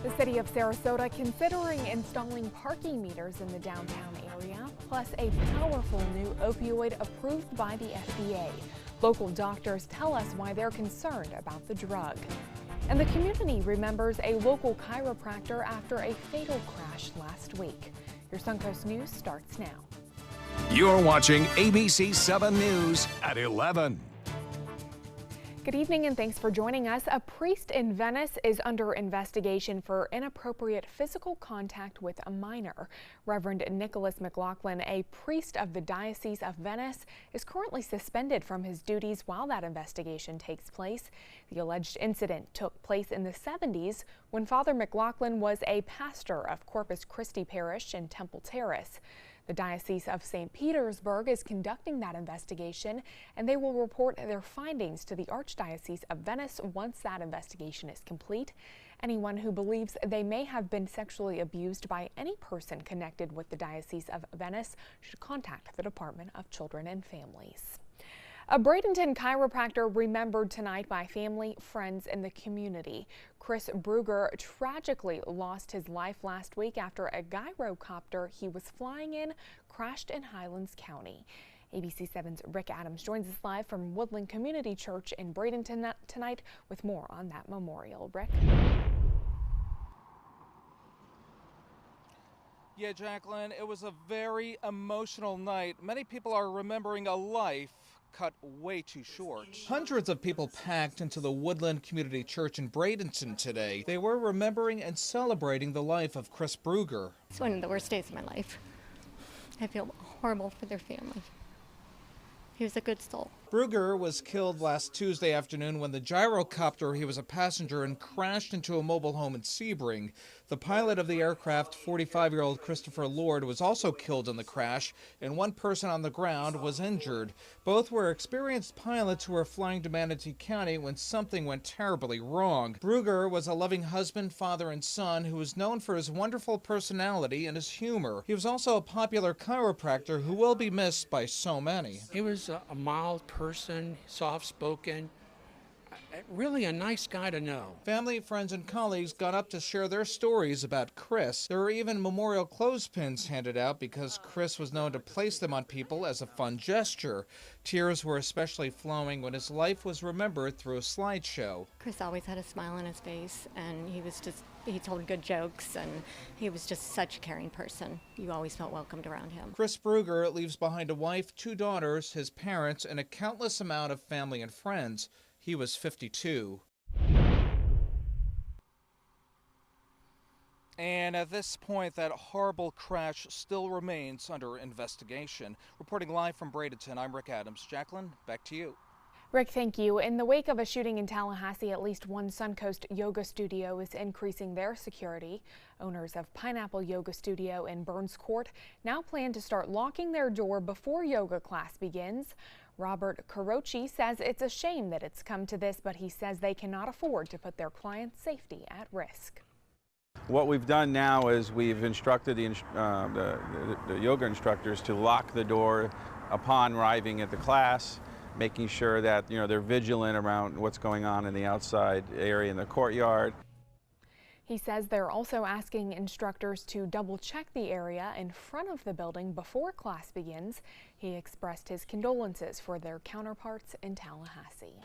The city of Sarasota considering installing parking meters in the downtown area, plus a powerful new opioid approved by the FDA. Local doctors tell us why they're concerned about the drug. And the community remembers a local chiropractor after a fatal crash last week. Your Suncoast News starts now. You're watching ABC7 News at 11. Good evening and thanks for joining us. A priest in Venice is under investigation for inappropriate physical contact with a minor. Reverend Nicholas McLaughlin, a priest of the Diocese of Venice, is currently suspended from his duties while that investigation takes place. The alleged incident took place in the 70s when Father McLaughlin was a pastor of Corpus Christi Parish in Temple Terrace. The Diocese of St. Petersburg is conducting that investigation, and they will report their findings to the Archdiocese of Venice once that investigation is complete. Anyone who believes they may have been sexually abused by any person connected with the Diocese of Venice should contact the Department of Children and Families. A Bradenton chiropractor remembered tonight by family, friends, and the community. Chris Brugger tragically lost his life last week after a gyrocopter he was flying in crashed in Highlands County. ABC7's Rick Adams joins us live from Woodland Community Church in Bradenton tonight with more on that memorial. Rick? Yeah, Jacqueline, it was a very emotional night. Many people are remembering a life cut way too short. Hundreds of people packed into the Woodland Community Church in Bradenton today. They were remembering and celebrating the life of Chris Brugger. It's one of the worst days of my life. I feel horrible for their family. He was a good soul. Brugger was killed last Tuesday afternoon when the gyrocopter he was a passenger in crashed into a mobile home in Sebring. The pilot of the aircraft, 45-year-old Christopher Lord, was also killed in the crash, and one person on the ground was injured. Both were experienced pilots who were flying to Manatee County when something went terribly wrong. Brugger was a loving husband, father, and son who was known for his wonderful personality and his humor. He was also a popular chiropractor who will be missed by so many. He was a mild person, soft-spoken, really a nice guy to know. Family, friends, and colleagues got up to share their stories about Chris. There were even memorial clothespins handed out because Chris was known to place them on people as a fun gesture. Tears were especially flowing when his life was remembered through a slideshow. Chris always had a smile on his face, and he told good jokes, and he was just such a caring person. You always felt welcomed around him. Chris Brugger leaves behind a wife, 2 daughters, his parents, and a countless amount of family and friends. He was 52. And at this point, that horrible crash still remains under investigation. Reporting live from Bradenton, I'm Rick Adams. Jacqueline, back to you. Rick, thank you. In the wake of a shooting in Tallahassee, at least one Suncoast yoga studio is increasing their security. Owners of Pineapple Yoga Studio in Burns Court now plan to start locking their door before yoga class begins. Robert Carochi says it's a shame that it's come to this, but he says they cannot afford to put their clients' safety at risk. What we've done now is we've instructed the yoga instructors to lock the door upon arriving at the class, making sure that they're vigilant around what's going on in the outside area in the courtyard. He says they're also asking instructors to double-check the area in front of the building before class begins. He expressed his condolences for their counterparts in Tallahassee.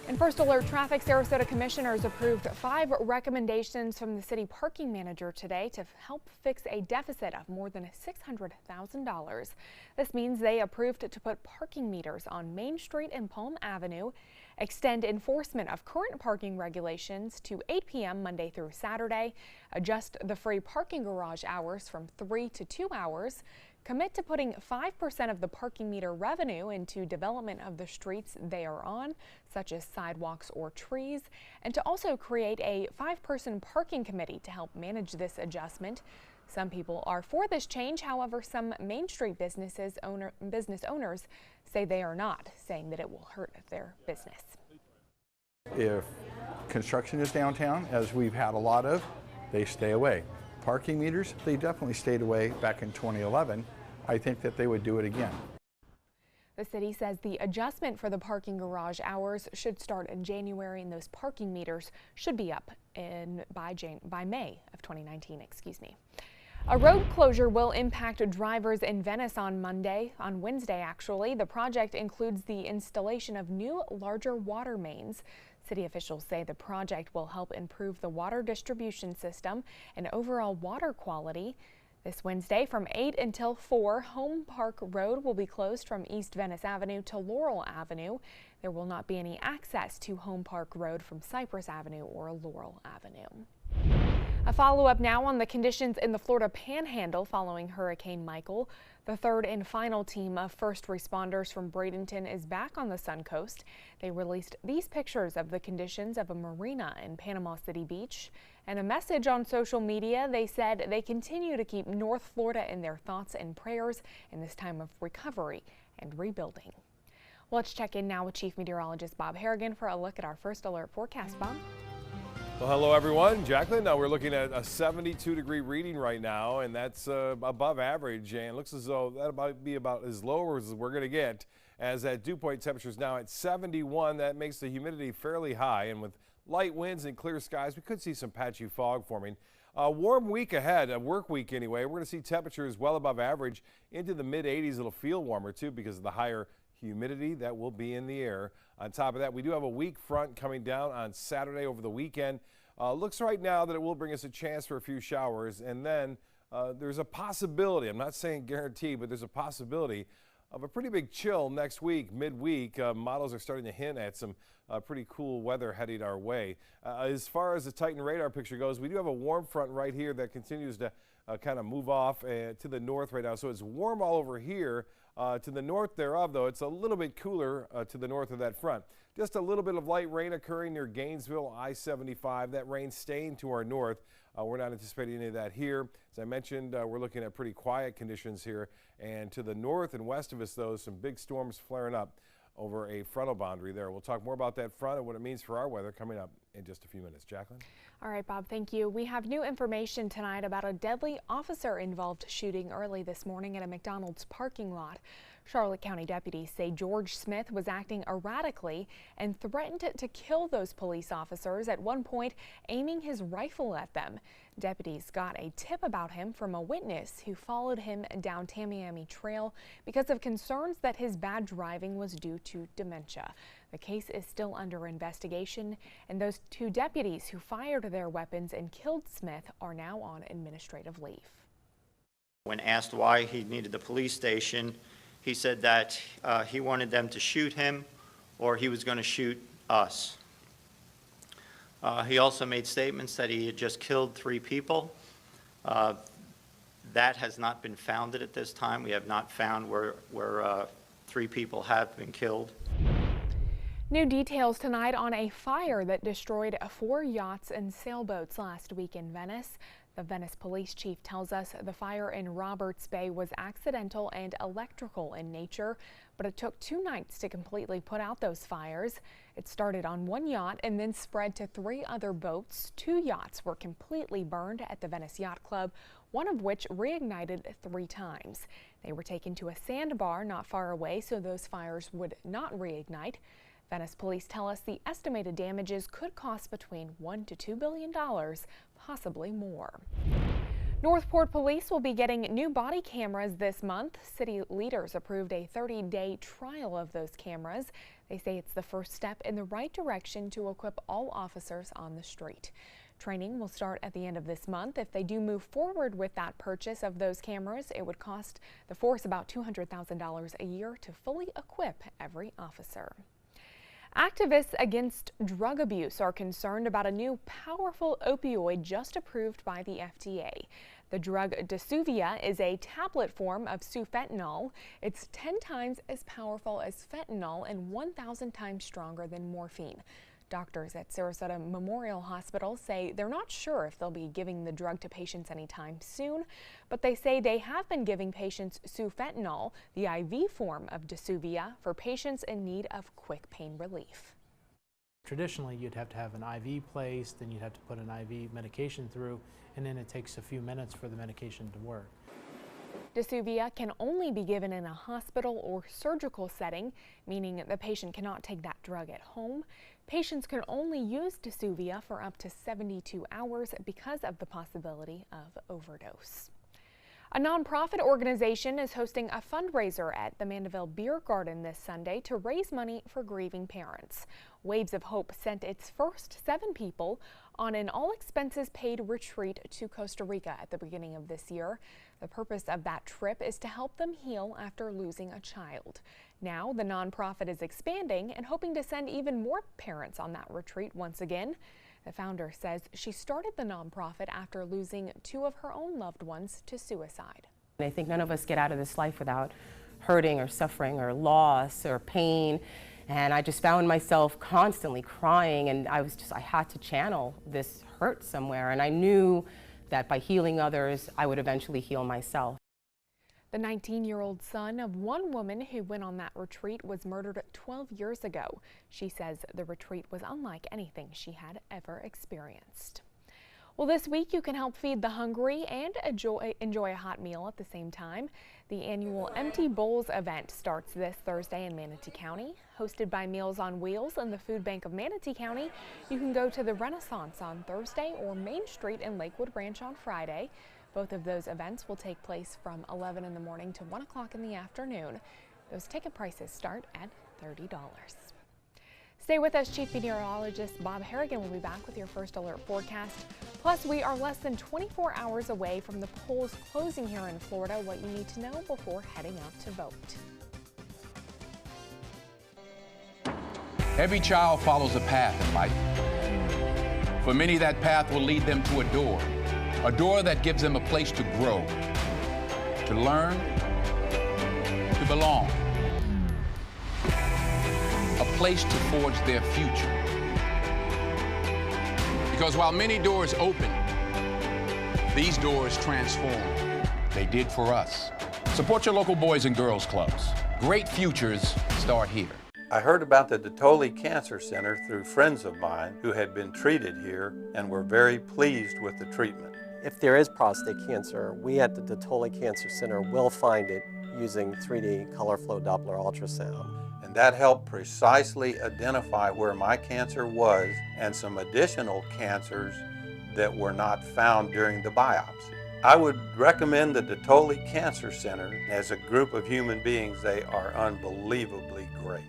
In First Alert Traffic, Sarasota commissioners approved 5 recommendations from the city parking manager today to help fix a deficit of more than $600,000. This means they approved to put parking meters on Main Street and Palm Avenue, extend enforcement of current parking regulations to 8 p.m. Monday through Saturday, adjust the free parking garage hours from 3 to 2 hours, commit to putting 5% of the parking meter revenue into development of the streets they are on, such as sidewalks or trees, and to also create a 5-person parking committee to help manage this adjustment. Some people are for this change. However, some Main Street business owners say they are not, saying that it will hurt their business. If construction is downtown, as we've had a lot of, they stay away. Parking meters, they definitely stayed away back in 2011. I think that they would do it again. The city says the adjustment for the parking garage hours should start in January, and those parking meters should be up by May of 2019. Excuse me. A road closure will impact drivers in Venice on Wednesday actually. The project includes the installation of new, larger water mains. City officials say the project will help improve the water distribution system and overall water quality. This Wednesday from 8 until 4, Home Park Road will be closed from East Venice Avenue to Laurel Avenue. There will not be any access to Home Park Road from Cypress Avenue or Laurel Avenue. A follow-up now on the conditions in the Florida Panhandle following Hurricane Michael. The third and final team of first responders from Bradenton is back on the Sun Coast. They released these pictures of the conditions of a marina in Panama City Beach. And a message on social media, they said they continue to keep North Florida in their thoughts and prayers in this time of recovery and rebuilding. Let's check in now with Chief Meteorologist Bob Harrigan for a look at our first alert forecast. Bob? Well, hello everyone. Jacqueline, now we're looking at a 72-degree reading right now, and that's above average, and it looks as though that'll be about as low as we're going to get, as that dew point temperature is now at 71. That makes the humidity fairly high, and with light winds and clear skies, we could see some patchy fog forming. A warm week ahead, a work week anyway. We're going to see temperatures well above average into the mid-80s. It'll feel warmer too because of the higher humidity that will be in the air. On top of that, we do have a weak front coming down on Saturday over the weekend. Looks right now that it will bring us a chance for a few showers, and then there's a possibility, I'm not saying guarantee, but there's a possibility of a pretty big chill next week, midweek. Models are starting to hint at some pretty cool weather heading our way. As far as the Titan radar picture goes, we do have a warm front right here that continues to kind of move off to the north right now. So it's warm all over here. To the north thereof, though, it's a little bit cooler to the north of that front. Just a little bit of light rain occurring near Gainesville, I-75. That rain staying to our north. We're not anticipating any of that here. As I mentioned, we're looking at pretty quiet conditions here. And to the north and west of us, though, some big storms flaring up over a frontal boundary there. We'll talk more about that front and what it means for our weather coming up in just a few minutes. Jacqueline? All right, Bob, thank you. We have new information tonight about a deadly officer-involved shooting early this morning at a McDonald's parking lot. Charlotte County deputies say George Smith was acting erratically and threatened to kill those police officers, at one point aiming his rifle at them. Deputies got a tip about him from a witness who followed him down Tamiami Trail because of concerns that his bad driving was due to dementia. The case is still under investigation, and those two deputies who fired their weapons and killed Smith are now on administrative leave. When asked why he needed the police station, he said that he wanted them to shoot him or he was going to shoot us. He also made statements that he had just killed 3 people. That has not been founded at this time. We have not found where 3 people have been killed. New details tonight on a fire that destroyed 4 yachts and sailboats last week in Venice. The Venice police chief tells us the fire in Roberts Bay was accidental and electrical in nature, but it took 2 nights to completely put out those fires. It started on 1 yacht and then spread to 3 other boats. 2 yachts were completely burned at the Venice Yacht Club, one of which reignited 3 times. They were taken to a sandbar not far away so those fires would not reignite. Venice police tell us the estimated damages could cost between $1 to $2 billion, possibly more. Northport police will be getting new body cameras this month. City leaders approved a 30-day trial of those cameras. They say it's the first step in the right direction to equip all officers on the street. Training will start at the end of this month. If they do move forward with that purchase of those cameras, it would cost the force about $200,000 a year to fully equip every officer. Activists against drug abuse are concerned about a new powerful opioid just approved by the FDA. The drug Disuvia is a tablet form of sufentanil. It's 10 times as powerful as fentanyl and 1,000 times stronger than morphine. Doctors at Sarasota Memorial Hospital say they're not sure if they'll be giving the drug to patients anytime soon, but they say they have been giving patients sufentanil, the IV form of Disuvia, for patients in need of quick pain relief. Traditionally, you'd have to have an IV placed, then you'd have to put an IV medication through, and then it takes a few minutes for the medication to work. Dysuvia can only be given in a hospital or surgical setting, meaning the patient cannot take that drug at home. Patients can only use Dysuvia for up to 72 hours because of the possibility of overdose. A nonprofit organization is hosting a fundraiser at the Mandeville Beer Garden this Sunday to raise money for grieving parents. Waves of Hope sent its first 7 people on an all-expenses-paid retreat to Costa Rica at the beginning of this year. The purpose of that trip is to help them heal after losing a child. Now, the nonprofit is expanding and hoping to send even more parents on that retreat once again. The founder says she started the nonprofit after losing 2 of her own loved ones to suicide. I think none of us get out of this life without hurting or suffering or loss or pain. And I just found myself constantly crying, and I had to channel this hurt somewhere. And I knew that by healing others, I would eventually heal myself. The 19-year-old son of one woman who went on that retreat was murdered 12 years ago. She says the retreat was unlike anything she had ever experienced. Well, this week you can help feed the hungry and enjoy a hot meal at the same time. The annual Empty Bowls event starts this Thursday in Manatee County. Hosted by Meals on Wheels and the Food Bank of Manatee County, you can go to the Renaissance on Thursday or Main Street in Lakewood Ranch on Friday. Both of those events will take place from 11 in the morning to 1 o'clock in the afternoon. Those ticket prices start at $30. Stay with us. Chief Meteorologist Bob Harrigan will be back with your first alert forecast. Plus, we are less than 24 hours away from the polls closing here in Florida. What you need to know before heading out to vote. Every child follows a path in life. For many, that path will lead them to a door that gives them a place to grow, to learn, to belong, a place to forge their future. Because while many doors open, these doors transform. They did for us. Support your local Boys and Girls Clubs. Great futures start here. I heard about the Dotoli Cancer Center through friends of mine who had been treated here and were very pleased with the treatment. If there is prostate cancer, we at the Dotoli Cancer Center will find it using 3D color flow Doppler ultrasound. And that helped precisely identify where my cancer was and some additional cancers that were not found during the biopsy. I would recommend the Dotoli Cancer Center. As a group of human beings, they are unbelievably great.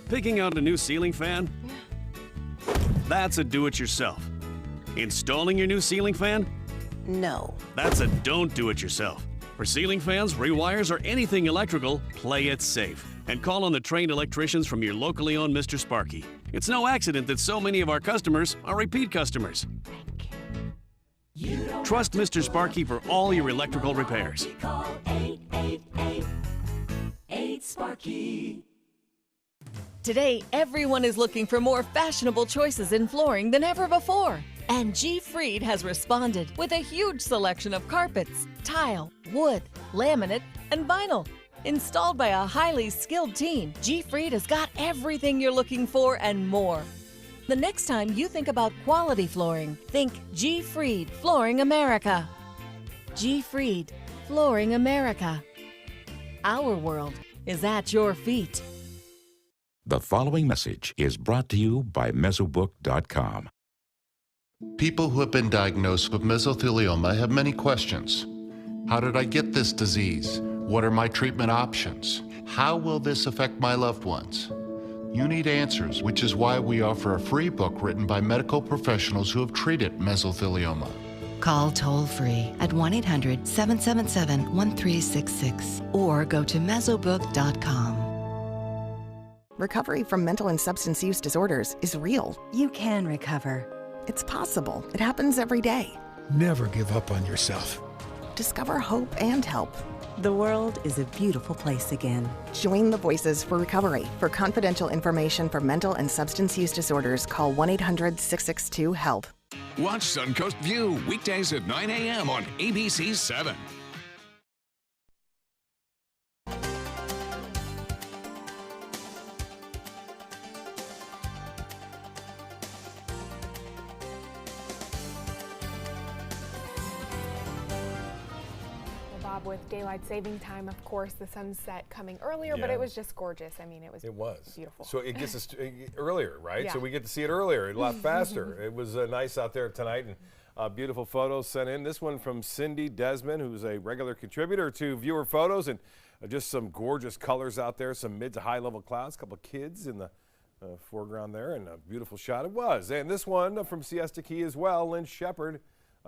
Picking out a new ceiling fan? That's a do-it-yourself. Installing your new ceiling fan? No. That's a don't do it yourself. For ceiling fans, rewires, or anything electrical, play it safe. And call on the trained electricians from your locally owned Mr. Sparky. It's no accident that so many of our customers are repeat customers. Trust Mr. Sparky for all your electrical repairs. Call 888-8-SPARKY. Today, everyone is looking for more fashionable choices in flooring than ever before. And G. Fried has responded with a huge selection of carpets, tile, wood, laminate, and vinyl. Installed by a highly skilled team, G. Fried has got everything you're looking for and more. The next time you think about quality flooring, think G. Fried Flooring America. G. Fried Flooring America. Our world is at your feet. The following message is brought to you by Mesobook.com. People who have been diagnosed with mesothelioma have many questions. How did I get this disease? What are my treatment options? How will this affect my loved ones? You need answers, which is why we offer a free book written by medical professionals who have treated mesothelioma. Call toll-free at 1-800-777-1366 or go to Mesobook.com. Recovery from mental and substance use disorders is real. You can recover. It's possible. It happens every day. Never give up on yourself. Discover hope and help. The world is a beautiful place again. Join the Voices for Recovery. For confidential information for mental and substance use disorders, call 1-800-662-HELP. Watch Suncoast View weekdays at 9 a.m. on ABC7. Bob with daylight saving time. Of course, the sunset coming earlier, but it was just gorgeous. I mean, it was beautiful. So it gets us earlier, right? Yeah. So we get to see it earlier, a lot faster. It was nice out there tonight, and beautiful photos sent in. This one from Cindy Desmond, who's a regular contributor to Viewer Photos, and just some gorgeous colors out there, some mid to high level clouds, a couple of kids in the foreground there, and a beautiful shot it was. And this one from Siesta Key as well, Lynn Shepard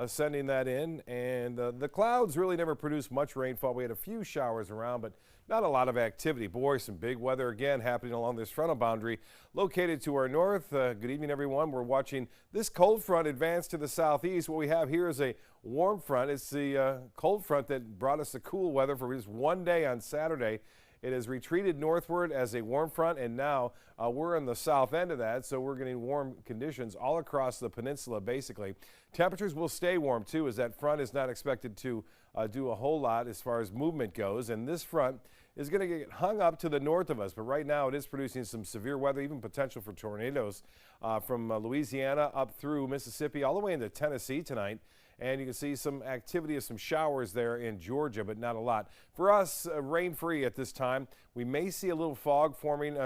sending that in. And the clouds really never produced much rainfall. We had a few showers around, but not a lot of activity. Boy, some big weather again happening along this frontal boundary located to our north. Good evening, everyone. We're watching this cold front advance to the southeast. What we have here is a warm front. It's the cold front that brought us the cool weather for just one day on Saturday. It has retreated northward as a warm front, and now we're on the south end of that, so we're getting warm conditions all across the peninsula, basically. Temperatures will stay warm, too, as that front is not expected to do a whole lot as far as movement goes, and this front is going to get hung up to the north of us, but right now it is producing some severe weather, even potential for tornadoes from Louisiana up through Mississippi, all the way into Tennessee tonight. And you can see some activity of some showers there in Georgia, but not a lot. For us, rain-free at this time. We may see a little fog forming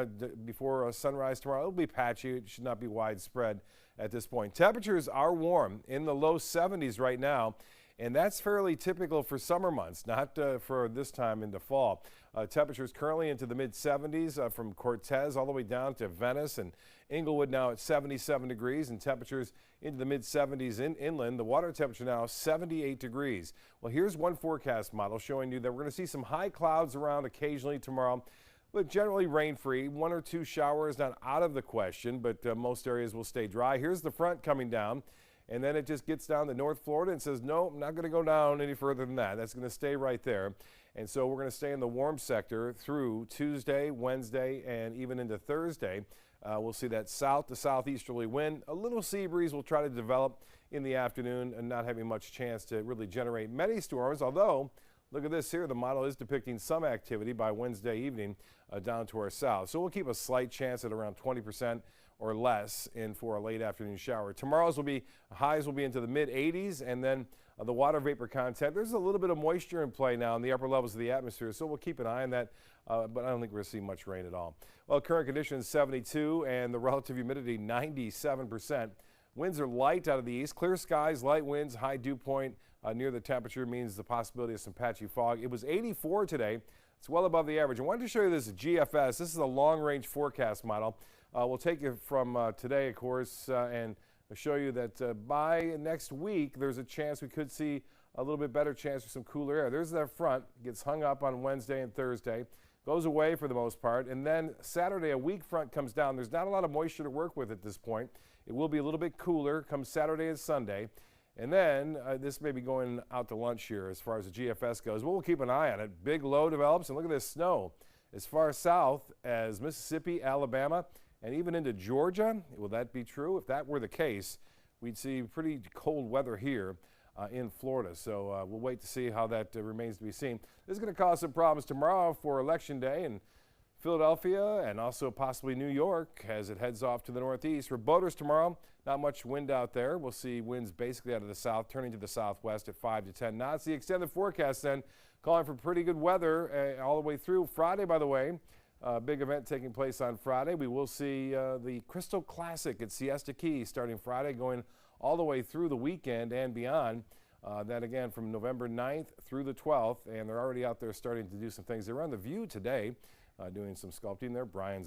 before sunrise tomorrow. It'll be patchy. It should not be widespread at this point. Temperatures are warm in the low 70s right now, and that's fairly typical for summer months, not for this time into fall. Temperatures currently into the mid-70s from Cortez all the way down to Venice and Inglewood now at 77 degrees, and temperatures into the mid-70s inland. The water temperature now 78 degrees. Well, here's one forecast model showing you that we're going to see some high clouds around occasionally tomorrow, but generally rain-free. One or two showers not out of the question, but most areas will stay dry. Here's the front coming down, and then it just gets down to North Florida and says, no, I'm not going to go down any further than that. That's going to stay right there. And so we're going to stay in the warm sector through Tuesday, Wednesday, and even into Thursday. We'll see that south to southeasterly wind. A little sea breeze will try to develop in the afternoon and not having much chance to really generate many storms, although look at this here. The model is depicting some activity by Wednesday evening down to our south. So we'll keep a slight chance at around 20% or less in for a late afternoon shower. Tomorrow's highs will be into the mid-80s, and then the water vapor content. There's a little bit of moisture in play now in the upper levels of the atmosphere, so we'll keep an eye on that, but I don't think we're going to see much rain at all. Well, current conditions 72 and the relative humidity 97%. Winds are light out of the east. Clear skies, light winds, high dew point near the temperature means the possibility of some patchy fog. It was 84 today. It's well above the average. I wanted to show you this GFS. This is a long-range forecast model. We'll take you from today, of course, and show you that by next week, there's a chance we could see a little bit better chance for some cooler air. There's that front, gets hung up on Wednesday and Thursday, goes away for the most part, and then Saturday, a weak front comes down. There's not a lot of moisture to work with at this point. It will be a little bit cooler come Saturday and Sunday, and then this may be going out to lunch here as far as the GFS goes. We'll keep an eye on it. Big low develops, and look at this snow as far south as Mississippi, Alabama, and even into Georgia. Will that be true? If that were the case, we'd see pretty cold weather here in Florida. So we'll wait to see how that remains to be seen. This is going to cause some problems tomorrow for Election Day in Philadelphia and also possibly New York as it heads off to the northeast. For boaters tomorrow, not much wind out there. We'll see winds basically out of the south, turning to the southwest at 5 to 10 knots. The extended forecast then calling for pretty good weather all the way through Friday, by the way. Big event taking place on Friday. We will see the Crystal Classic at Siesta Key starting Friday, going all the way through the weekend and beyond. That again from November 9th through the 12th, and they're already out there starting to do some things. They were on The View today doing some sculpting there, Brian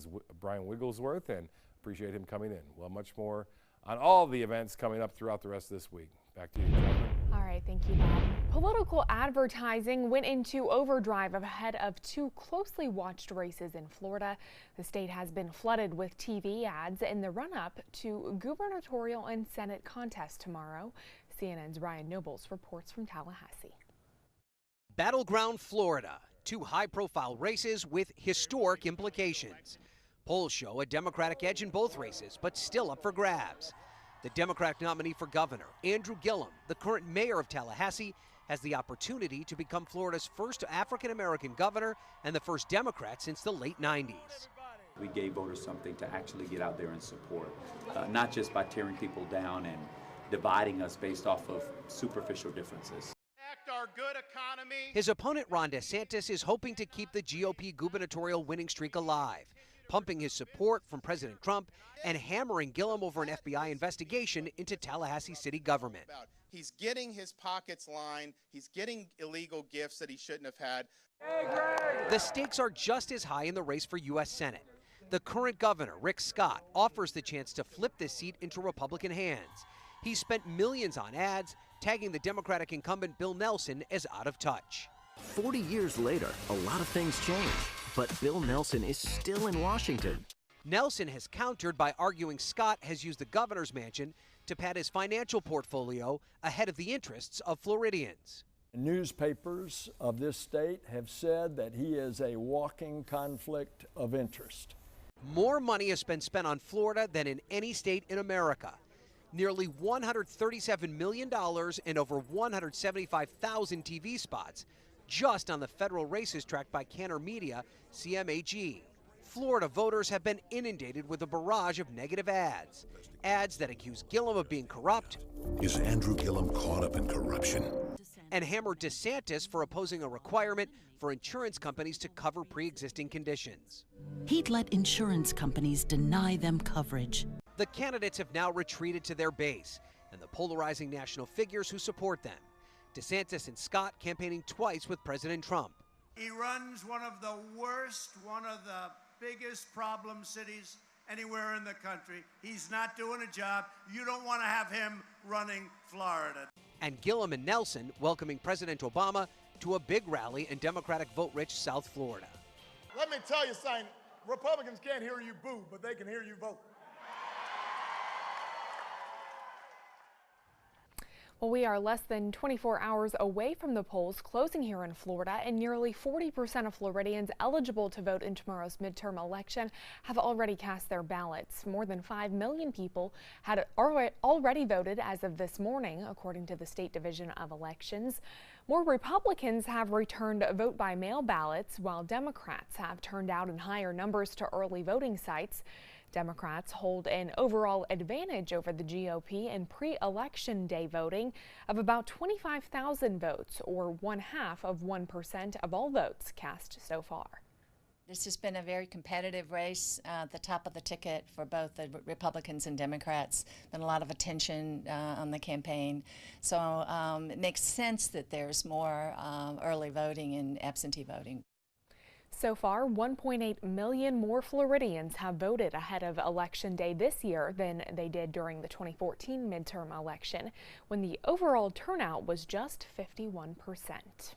Wigglesworth, and appreciate him coming in. Well, much more on all the events coming up throughout the rest of this week. Back to you, Jennifer. All right, thank you, Bob. Political advertising went into overdrive ahead of two closely watched races in Florida. The state has been flooded with TV ads in the run-up to gubernatorial and Senate contests tomorrow. CNN's Ryan Nobles reports from Tallahassee. Battleground Florida, two high-profile races with historic implications. Polls show a Democratic edge in both races, but still up for grabs. The Democratic nominee for governor, Andrew Gillum, the current mayor of Tallahassee, has the opportunity to become Florida's first African-American governor and the first Democrat since the late 90s. We gave voters something to actually get out there and support, not just by tearing people down and dividing us based off of superficial differences. Our good economy His opponent, Ron DeSantis, is hoping to keep the GOP gubernatorial winning streak alive, pumping his support from President Trump and hammering Gillum over an FBI investigation into Tallahassee city government. He's getting his pockets lined. He's getting illegal gifts that he shouldn't have had. The stakes are just as high in the race for U.S. Senate. The current governor, Rick Scott, offers the chance to flip this seat into Republican hands. He spent millions on ads, tagging the Democratic incumbent Bill Nelson as out of touch. 40 years later, a lot of things change, but Bill Nelson is still in Washington. Nelson has countered by arguing Scott has used the governor's mansion to pad his financial portfolio ahead of the interests of Floridians. Newspapers of this state have said that he is a walking conflict of interest. More money has been spent on Florida than in any state in America. Nearly $137 million and over 175,000 TV spots just on the federal races tracked by Cantor Media, CMAG. Florida voters have been inundated with a barrage of negative ads. Ads that accuse Gillum of being corrupt. Is Andrew Gillum caught up in corruption? And hammered DeSantis for opposing a requirement for insurance companies to cover pre-existing conditions. He'd let insurance companies deny them coverage. The candidates have now retreated to their base and the polarizing national figures who support them. DeSantis and Scott campaigning twice with President Trump. He runs one of the worst, one of the biggest problem cities anywhere in the country. He's not doing a job. You don't want to have him running Florida. And Gillum and Nelson welcoming President Obama to a big rally in Democratic vote-rich South Florida. Let me tell you something. Republicans can't hear you boo, but they can hear you vote. Well, we are less than 24 hours away from the polls closing here in Florida, and nearly 40% of Floridians eligible to vote in tomorrow's midterm election have already cast their ballots. More than 5 million people had already voted as of this morning, according to the State Division of Elections. More Republicans have returned vote-by-mail ballots, while Democrats have turned out in higher numbers to early voting sites. Democrats hold an overall advantage over the GOP in pre-election day voting of about 25,000 votes, or 1/2% of all votes cast so far. This has been a very competitive race at the top of the ticket for both the Republicans and Democrats. Been a lot of attention on the campaign. So it makes sense that there's more early voting and absentee voting. So far, 1.8 million more Floridians have voted ahead of Election Day this year than they did during the 2014 midterm election, when the overall turnout was just 51%.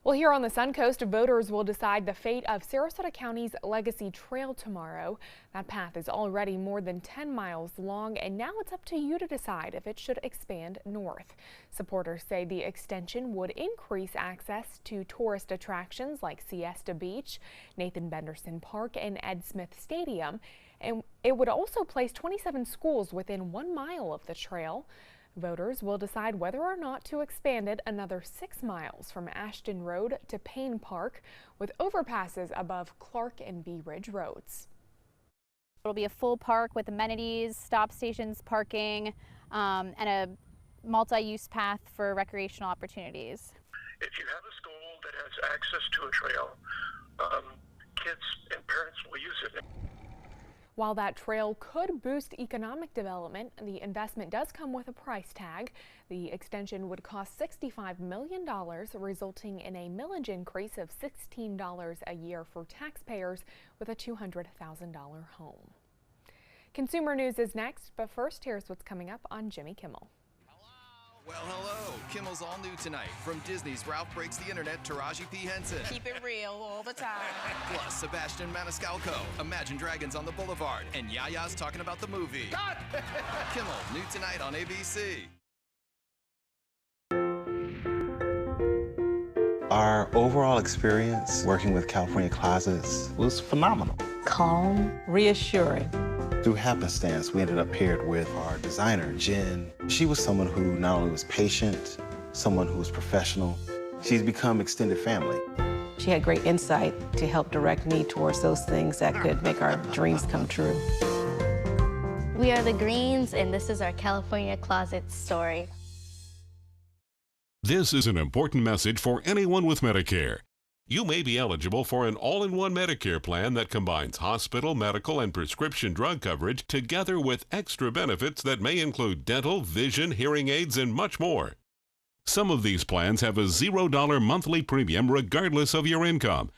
Well, here on the Suncoast, voters will decide the fate of Sarasota County's Legacy Trail tomorrow. That path is already more than 10 miles long, and now it's up to you to decide if it should expand north. Supporters say the extension would increase access to tourist attractions like Siesta Beach, Nathan Benderson Park, and Ed Smith Stadium, and it would also place 27 schools within 1 mile of the trail. Voters will decide whether or not to expand it another 6 miles from Ashton Road to Payne Park, with overpasses above Clark and Bee Ridge roads. It'll be a full park with amenities, stop stations, parking, and a multi-use path for recreational opportunities. If you have a school that has access to a trail, kids and parents will use it. While that trail could boost economic development, the investment does come with a price tag. The extension would cost $65 million, resulting in a millage increase of $16 a year for taxpayers with a $200,000 home. Consumer News is next, but first, here's what's coming up on Jimmy Kimmel. Well, hello. Kimmel's all new tonight. From Disney's Ralph Breaks the Internet, Taraji P. Henson. Keep it real all the time. Plus, Sebastian Maniscalco, Imagine Dragons on the Boulevard, and Yaya's talking about the movie. God! Kimmel, new tonight on ABC. Our overall experience working with California Closets was phenomenal. Calm, reassuring. Through happenstance, we ended up paired with our designer, Jen. She was someone who not only was patient, someone who was professional. She's become extended family. She had great insight to help direct me towards those things that could make our dreams come true. We are the Greens, and this is our California Closet story. This is an important message for anyone with Medicare. You may be eligible for an all-in-one Medicare plan that combines hospital, medical, and prescription drug coverage together with extra benefits that may include dental, vision, hearing aids, and much more. Some of these plans have a $0 monthly premium regardless of your income.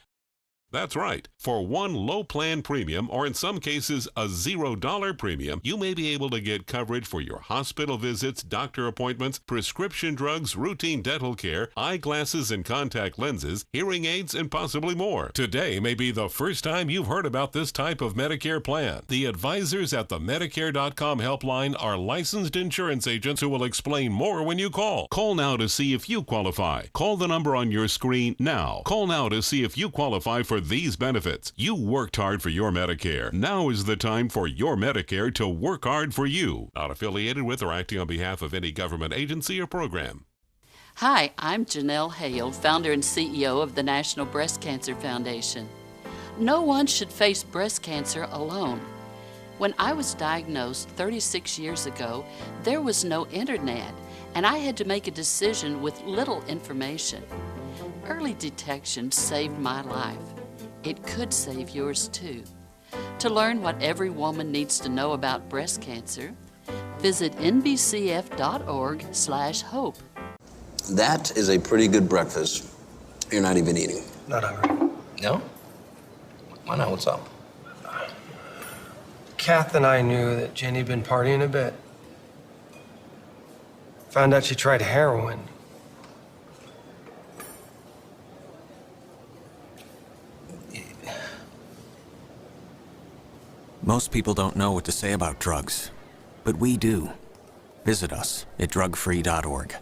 That's right. For one low plan premium, or in some cases a $0 premium, you may be able to get coverage for your hospital visits, doctor appointments, prescription drugs, routine dental care, eyeglasses and contact lenses, hearing aids, and possibly more. Today may be the first time you've heard about this type of Medicare plan. The advisors at the Medicare.com helpline are licensed insurance agents who will explain more when you call. Call now to see if you qualify. Call the number on your screen now. Call now to see if you qualify for these benefits. You worked hard for your Medicare. Now is the time for your Medicare to work hard for you. Not affiliated with or acting on behalf of any government agency or program. Hi, I'm Janelle Hale, founder and CEO of the National Breast Cancer Foundation. No one should face breast cancer alone. When I was diagnosed 36 years ago, there was no internet, and I had to make a decision with little information. Early detection saved my life. It could save yours too. To learn what every woman needs to know about breast cancer, visit nbcf.org/hope. That is a pretty good breakfast. You're not even eating. Not hungry. No? Why not? What's up? Kath and I knew that Jenny had been partying a bit. Found out she tried heroin. Most people don't know what to say about drugs, but we do. Visit us at drugfree.org.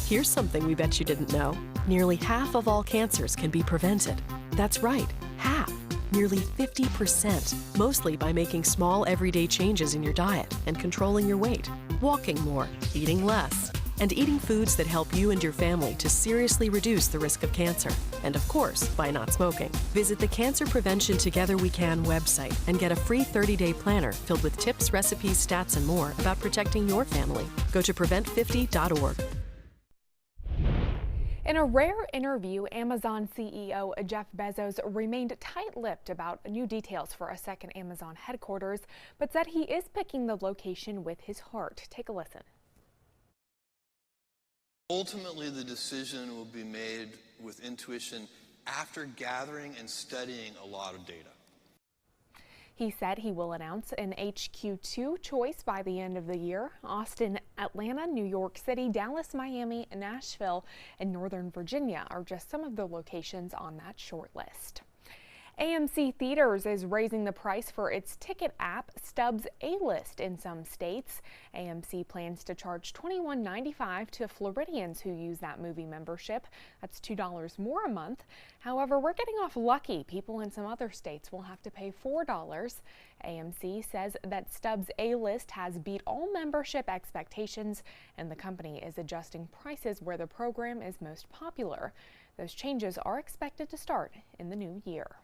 Here's something we bet you didn't know. Nearly half of all cancers can be prevented. That's right, half. Nearly 50%, mostly by making small everyday changes in your diet and controlling your weight, walking more, eating less, and eating foods that help you and your family to seriously reduce the risk of cancer. And of course, by not smoking. Visit the Cancer Prevention Together We Can website and get a free 30-day planner filled with tips, recipes, stats, and more about protecting your family. Go to prevent50.org. In a rare interview, Amazon CEO Jeff Bezos remained tight-lipped about new details for a second Amazon headquarters, but said he is picking the location with his heart. Take a listen. Ultimately, the decision will be made with intuition after gathering and studying a lot of data. He said he will announce an HQ2 choice by the end of the year. Austin, Atlanta, New York City, Dallas, Miami, Nashville, and Northern Virginia are just some of the locations on that short list. AMC Theaters is raising the price for its ticket app, Stubbs A-List, in some states. AMC plans to charge $21.95 to Floridians who use that movie membership. That's $2 more a month. However, we're getting off lucky. People in some other states will have to pay $4. AMC says that Stubbs A-List has beat all membership expectations, and the company is adjusting prices where the program is most popular. Those changes are expected to start in the new year.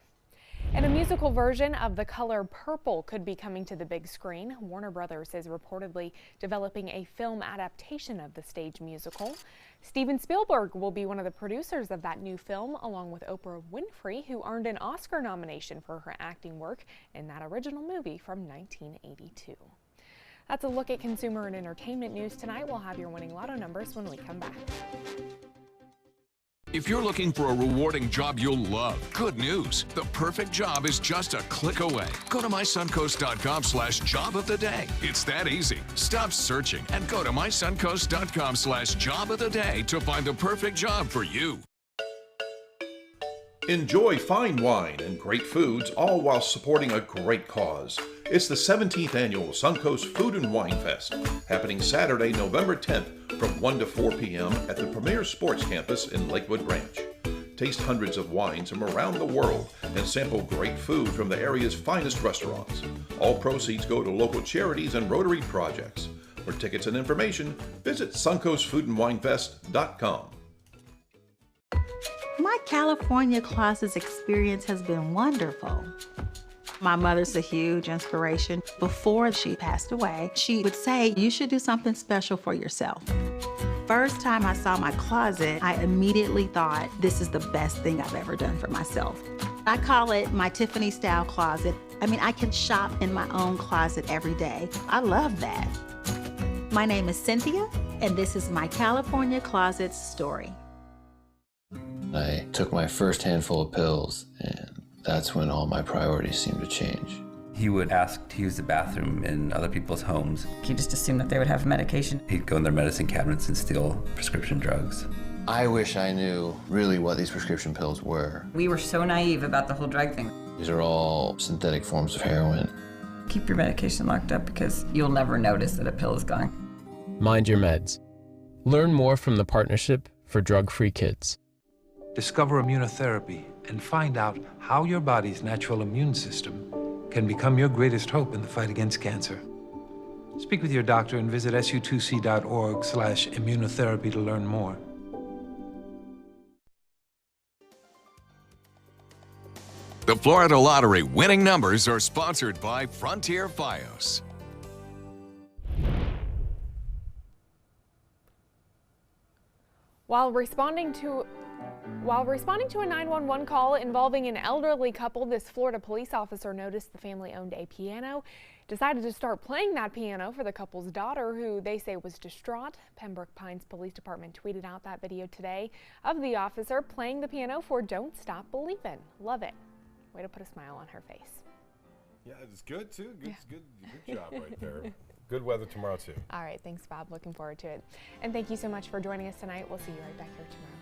And a musical version of The Color Purple could be coming to the big screen. Warner Brothers is reportedly developing a film adaptation of the stage musical. Steven Spielberg will be one of the producers of that new film, along with Oprah Winfrey, who earned an Oscar nomination for her acting work in that original movie from 1982. That's a look at consumer and entertainment news tonight. We'll have your winning lotto numbers when we come back. If you're looking for a rewarding job you'll love, good news. The perfect job is just a click away. Go to mysuncoast.com/job of the day. It's that easy. Stop searching and go to mysuncoast.com/job of the day to find the perfect job for you. Enjoy fine wine and great foods, all while supporting a great cause. It's the 17th annual Suncoast Food and Wine Fest, happening Saturday, November 10th from 1 to 4 p.m. at the Premier Sports Campus in Lakewood Ranch. Taste hundreds of wines from around the world and sample great food from the area's finest restaurants. All proceeds go to local charities and Rotary projects. For tickets and information, visit suncoastfoodandwinefest.com. My California classes experience has been wonderful. My mother's a huge inspiration. Before she passed away, she would say, you should do something special for yourself. first time I saw my closet, I immediately thought, this is the best thing I've ever done for myself. I call it my Tiffany style closet. I mean, I can shop in my own closet every day. I love that. My name is Cynthia, and this is my California Closets story. I took my first handful of pills, and that's when all my priorities seemed to change. He would ask to use the bathroom in other people's homes. He just assumed that they would have medication. He'd go in their medicine cabinets and steal prescription drugs. I wish I knew really what these prescription pills were. We were so naive about the whole drug thing. These are all synthetic forms of heroin. Keep your medication locked up because you'll never notice that a pill is gone. Mind your meds. Learn more from the Partnership for Drug-Free Kids. Discover immunotherapy and find out how your body's natural immune system can become your greatest hope in the fight against cancer. Speak with your doctor and visit su2c.org/immunotherapy to learn more. The Florida Lottery winning numbers are sponsored by Frontier Fios. While responding to a 911 call involving an elderly couple, this Florida police officer noticed the family owned a piano, decided to start playing that piano for the couple's daughter, who they say was distraught. Pembroke Pines Police Department tweeted out that video today of the officer playing the piano for Don't Stop Believin'. Love it. Way to put a smile on her face. Yeah, it's good too. Good job right there. Good weather tomorrow too. All right, thanks, Bob. Looking forward to it. And thank you so much for joining us tonight. We'll see you right back here tomorrow.